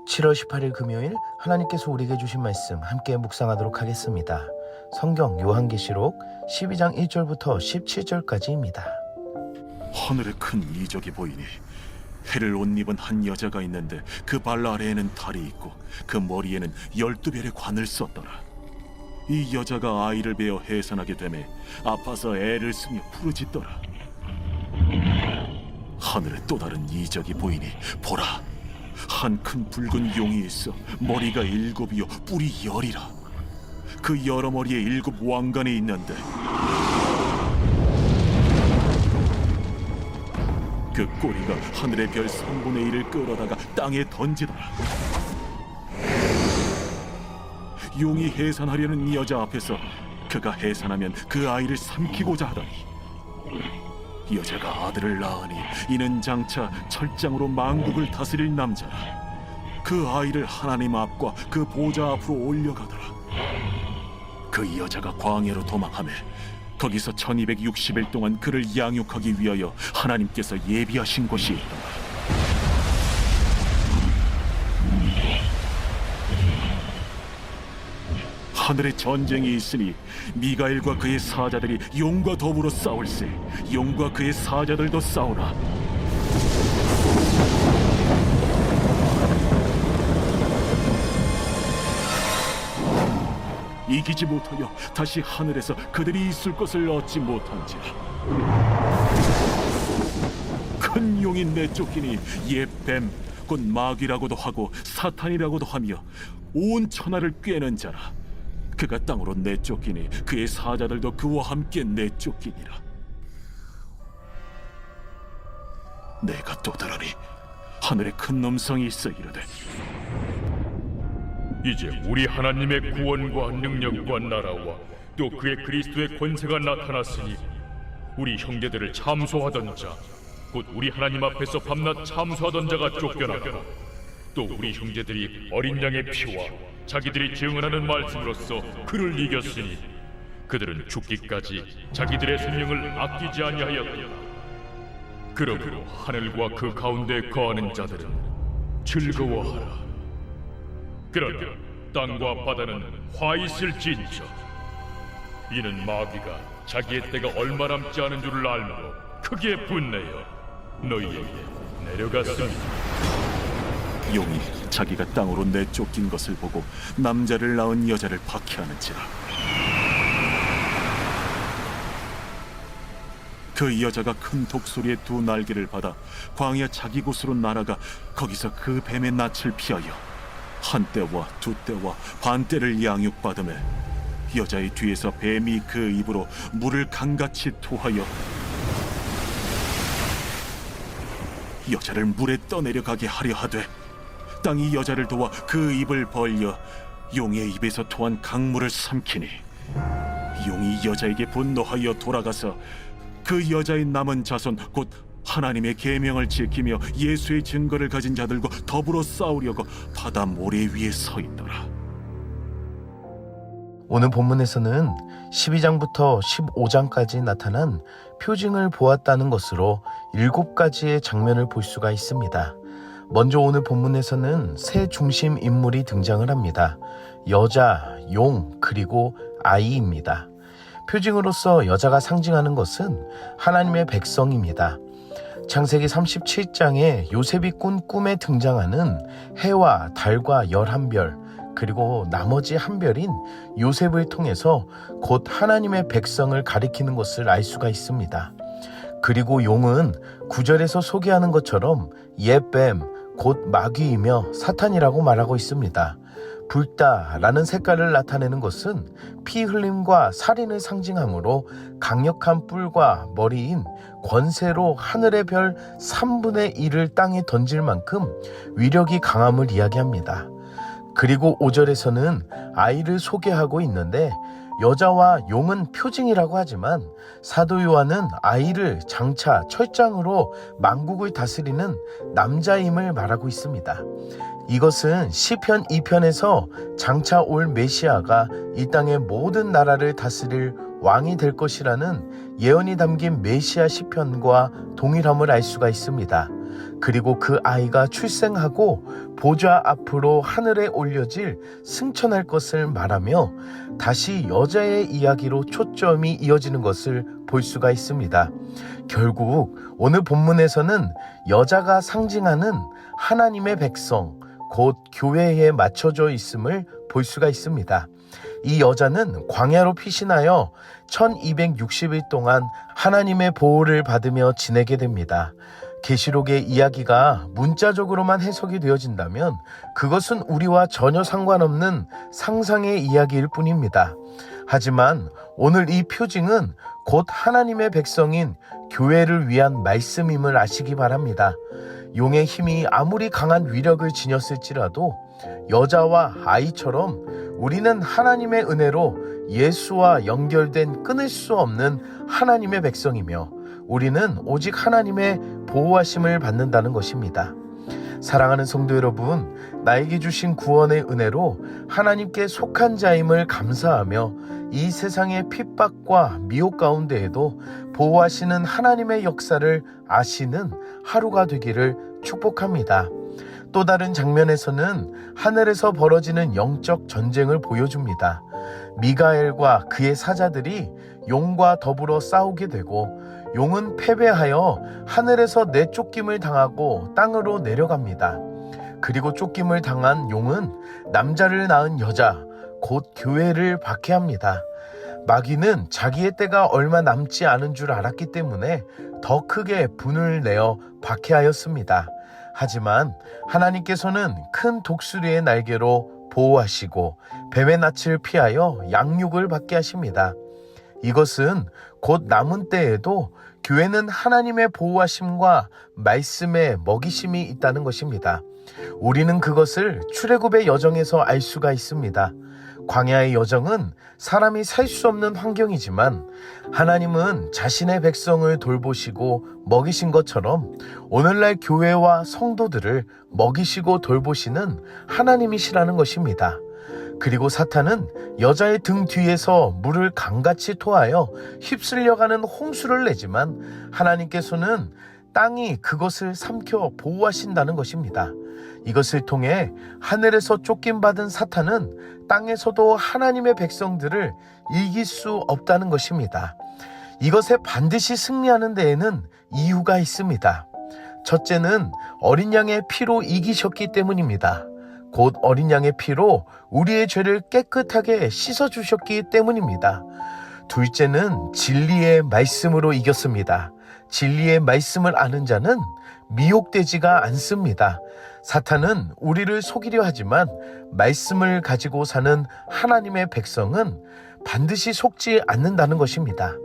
7월 18일 금요일 하나님께서 우리에게 주신 말씀 함께 묵상하도록 하겠습니다. 성경 요한계시록 12장 1절부터 17절까지입니다. 하늘에 큰 이적이 보이니 해를 옷 입은 한 여자가 있는데 그 발 아래에는 달이 있고 그 머리에는 12별의 관을 썼더라. 이 여자가 아이를 베어 해산하게 되매 아파서 애를 쓰며 부르짖더라. 하늘에 또 다른 이적이 보이니 보라, 한 큰 붉은 용이 있어 머리가 7이요 뿔이 10이라. 그 여러 머리에 7 왕관이 있는데 그 꼬리가 하늘의 별 3분의 1을 끌어다가 땅에 던지더라. 용이 해산하려는 이 여자 앞에서 그가 해산하면 그 아이를 삼키고자 하더니 여자가 아들을 낳으니 이는 장차 철장으로 만국을 다스릴 남자라. 그 아이를 하나님 앞과 그 보좌 앞으로 올려가더라. 그 여자가 광야로 도망하며 거기서 1260일 동안 그를 양육하기 위하여 하나님께서 예비하신 곳이 있더라. 하늘에 전쟁이 있으니 미가엘과 그의 사자들이 용과 더불어 싸울세. 용과 그의 사자들도 싸우나 이기지 못하여 다시 하늘에서 그들이 있을 것을 얻지 못한지라. 큰 용이 내쫓기니 옛 뱀 곧 마귀라고도 하고 사탄이라고도 하며 온 천하를 꿰는 자라. 그가 땅으로 내쫓기니 그의 사자들도 그와 함께 내쫓기니라. 내가 또 들으니 하늘에 큰 음성이 있어 이르되 이제 우리 하나님의 구원과 능력과 나라와 또 그의 그리스도의 권세가 나타났으니 우리 형제들을 참소하던 자, 곧 우리 하나님 앞에서 밤낮 참소하던 자가 쫓겨났고 또 우리 형제들이 어린 양의 피와 자기들이 증언하는 말씀으로써 그를 이겼으니 그들은 죽기까지 자기들의 생명을 아끼지 아니하였다. 그러므로 하늘과 그 가운데 거하는 자들은 즐거워하라. 그러나 땅과 바다는 화 있을진저. 이는 마귀가 자기의 때가 얼마 남지 않은 줄을 알므로 크게 분내어 너희에게 내려갔습니다. 용이 자기가 땅으로 내쫓긴 것을 보고 남자를 낳은 여자를 박해하는지라. 그 여자가 큰 독소리의 2 날개를 받아 광야 자기 곳으로 날아가 거기서 그 뱀의 낯을 피하여 한때와 2때와 반때를 양육받으며 여자의 뒤에서 뱀이 그 입으로 물을 강같이 토하여 여자를 물에 떠내려가게 하려 하되 땅이 여자를 도와 그 입을 벌려 용의 입에서 토한 강물을 삼키니 용이 여자에게 분노하여 돌아가서 그 여자의 남은 자손 곧 하나님의 계명을 지키며 예수의 증거를 가진 자들과 더불어 싸우려고 바다 모래 위에 서 있더라. 오늘 본문에서는 12장부터 15장까지 나타난 표징을 보았다는 것으로 7가지의 장면을 볼 수가 있습니다. 먼저 오늘 본문에서는 세 중심 인물이 등장을 합니다. 여자, 용, 그리고 아이입니다. 표징으로서 여자가 상징하는 것은 하나님의 백성입니다. 창세기 37장에 요셉이 꾼 꿈에 등장하는 해와 달과 11별, 그리고 나머지 한 별인 요셉을 통해서 곧 하나님의 백성을 가리키는 것을 알 수가 있습니다. 그리고 용은 9절에서 소개하는 것처럼 옛뱀, 곧 마귀이며 사탄이라고 말하고 있습니다. 붉다라는 색깔을 나타내는 것은 피 흘림과 살인을 상징하므로 강력한 뿔과 머리인 권세로 하늘의 별 3분의 1을 땅에 던질 만큼 위력이 강함을 이야기합니다. 그리고 5절에서는 아이를 소개하고 있는데 여자와 용은 표징이라고 하지만 사도 요한은 아이를 장차 철장으로 만국을 다스리는 남자임을 말하고 있습니다. 이것은 시편 2편에서 장차 올 메시아가 이 땅의 모든 나라를 다스릴 왕이 될 것이라는 예언이 담긴 메시아 시편과 동일함을 알 수가 있습니다. 그리고 그 아이가 출생하고 보좌 앞으로 하늘에 올려질 승천할 것을 말하며 다시 여자의 이야기로 초점이 이어지는 것을 볼 수가 있습니다. 결국 오늘 본문에서는 여자가 상징하는 하나님의 백성, 곧 교회에 맞춰져 있음을 볼 수가 있습니다. 이 여자는 광야로 피신하여 1260일 동안 하나님의 보호를 받으며 지내게 됩니다. 계시록의 이야기가 문자적으로만 해석이 되어진다면 그것은 우리와 전혀 상관없는 상상의 이야기일 뿐입니다. 하지만 오늘 이 표징은 곧 하나님의 백성인 교회를 위한 말씀임을 아시기 바랍니다. 용의 힘이 아무리 강한 위력을 지녔을지라도 여자와 아이처럼 우리는 하나님의 은혜로 예수와 연결된 끊을 수 없는 하나님의 백성이며 우리는 오직 하나님의 보호하심을 받는다는 것입니다. 사랑하는 성도 여러분, 나에게 주신 구원의 은혜로 하나님께 속한 자임을 감사하며 이 세상의 핍박과 미혹 가운데에도 보호하시는 하나님의 역사를 아시는 하루가 되기를 축복합니다. 또 다른 장면에서는 하늘에서 벌어지는 영적 전쟁을 보여줍니다. 미가엘과 그의 사자들이 용과 더불어 싸우게 되고 용은 패배하여 하늘에서 내쫓김을 당하고 땅으로 내려갑니다. 그리고 쫓김을 당한 용은 남자를 낳은 여자, 곧 교회를 박해합니다. 마귀는 자기의 때가 얼마 남지 않은 줄 알았기 때문에 더 크게 분을 내어 박해하였습니다. 하지만 하나님께서는 큰 독수리의 날개로 보호하시고 뱀의 낯을 피하여 양육을 받게 하십니다. 이것은 곧 남은 때에도 교회는 하나님의 보호하심과 말씀의 먹이심이 있다는 것입니다. 우리는 그것을 출애굽의 여정에서 알 수가 있습니다. 광야의 여정은 사람이 살 수 없는 환경이지만 하나님은 자신의 백성을 돌보시고 먹이신 것처럼 오늘날 교회와 성도들을 먹이시고 돌보시는 하나님이시라는 것입니다. 그리고 사탄은 여자의 등 뒤에서 물을 강같이 토하여 휩쓸려가는 홍수를 내지만 하나님께서는 땅이 그것을 삼켜 보호하신다는 것입니다. 이것을 통해 하늘에서 쫓김받은 사탄은 땅에서도 하나님의 백성들을 이길 수 없다는 것입니다. 이것에 반드시 승리하는 데에는 이유가 있습니다. 첫째는 어린 양의 피로 이기셨기 때문입니다. 곧 어린 양의 피로 우리의 죄를 깨끗하게 씻어주셨기 때문입니다. 둘째는 진리의 말씀으로 이겼습니다. 진리의 말씀을 아는 자는 미혹되지가 않습니다. 사탄은 우리를 속이려 하지만 말씀을 가지고 사는 하나님의 백성은 반드시 속지 않는다는 것입니다.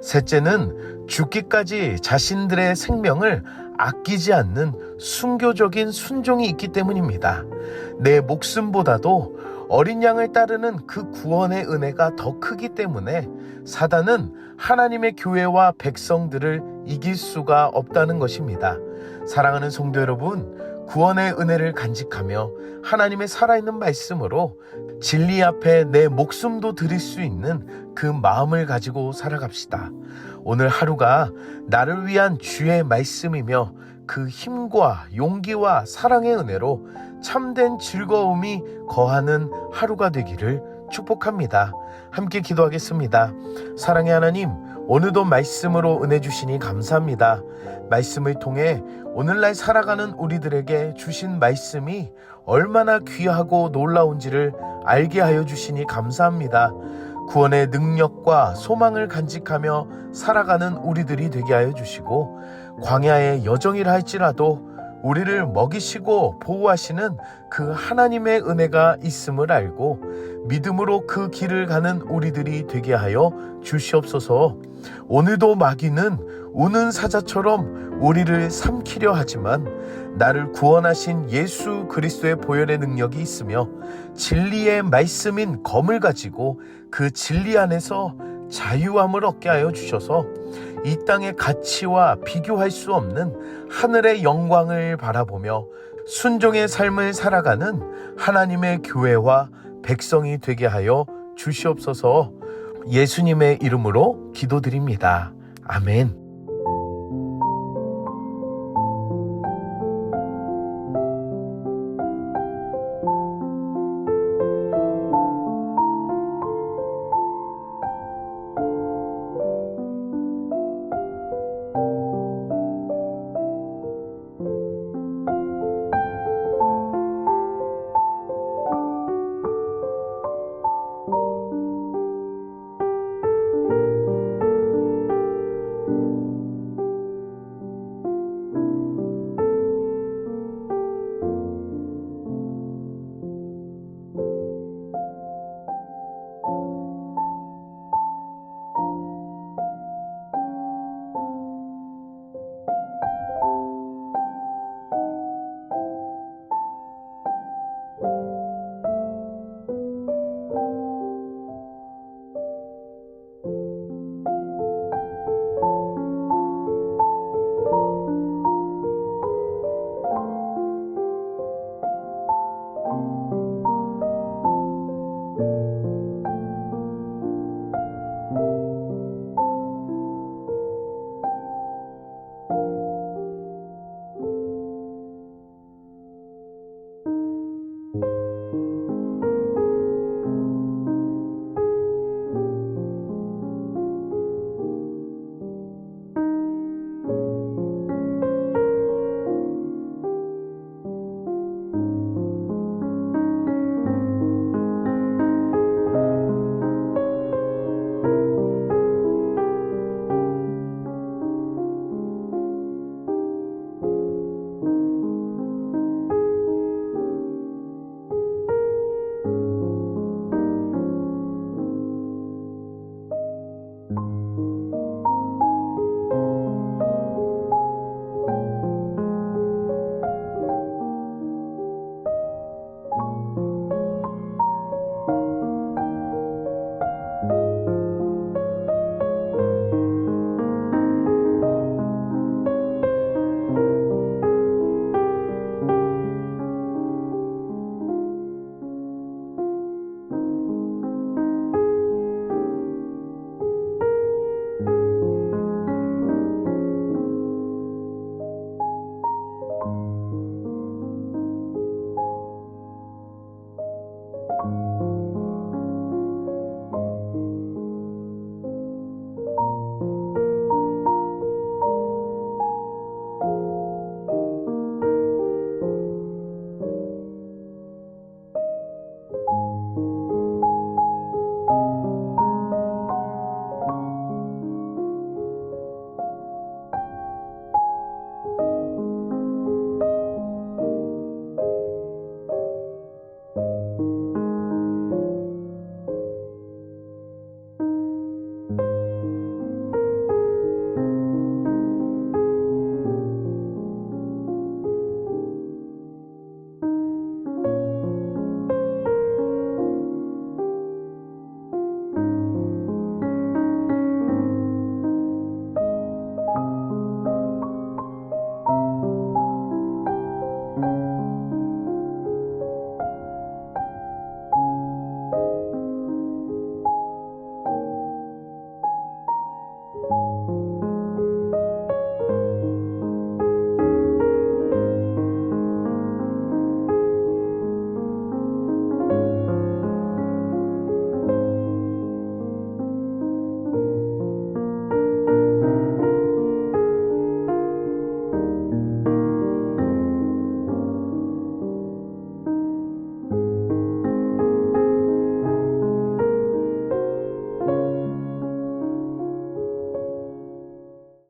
셋째는 죽기까지 자신들의 생명을 아끼지 않는 순교적인 순종이 있기 때문입니다. 내 목숨보다도 어린 양을 따르는 그 구원의 은혜가 더 크기 때문에 사단은 하나님의 교회와 백성들을 이길 수가 없다는 것입니다. 사랑하는 성도 여러분, 구원의 은혜를 간직하며 하나님의 살아있는 말씀으로 진리 앞에 내 목숨도 드릴 수 있는 그 마음을 가지고 살아갑시다. 오늘 하루가 나를 위한 주의 말씀이며 그 힘과 용기와 사랑의 은혜로 참된 즐거움이 거하는 하루가 되기를 축복합니다. 함께 기도하겠습니다. 사랑의 하나님, 오늘도 말씀으로 은혜 주시니 감사합니다. 말씀을 통해 오늘날 살아가는 우리들에게 주신 말씀이 얼마나 귀하고 놀라운지를 알게 하여 주시니 감사합니다. 구원의 능력과 소망을 간직하며 살아가는 우리들이 되게 하여 주시고 광야의 여정이라 할지라도 우리를 먹이시고 보호하시는 그 하나님의 은혜가 있음을 알고 믿음으로 그 길을 가는 우리들이 되게 하여 주시옵소서. 오늘도 마귀는 우는 사자처럼 우리를 삼키려 하지만 나를 구원하신 예수 그리스도의 보혈의 능력이 있으며 진리의 말씀인 검을 가지고 그 진리 안에서 자유함을 얻게 하여 주셔서 이 땅의 가치와 비교할 수 없는 하늘의 영광을 바라보며 순종의 삶을 살아가는 하나님의 교회와 백성이 되게 하여 주시옵소서. 예수님의 이름으로 기도드립니다. 아멘.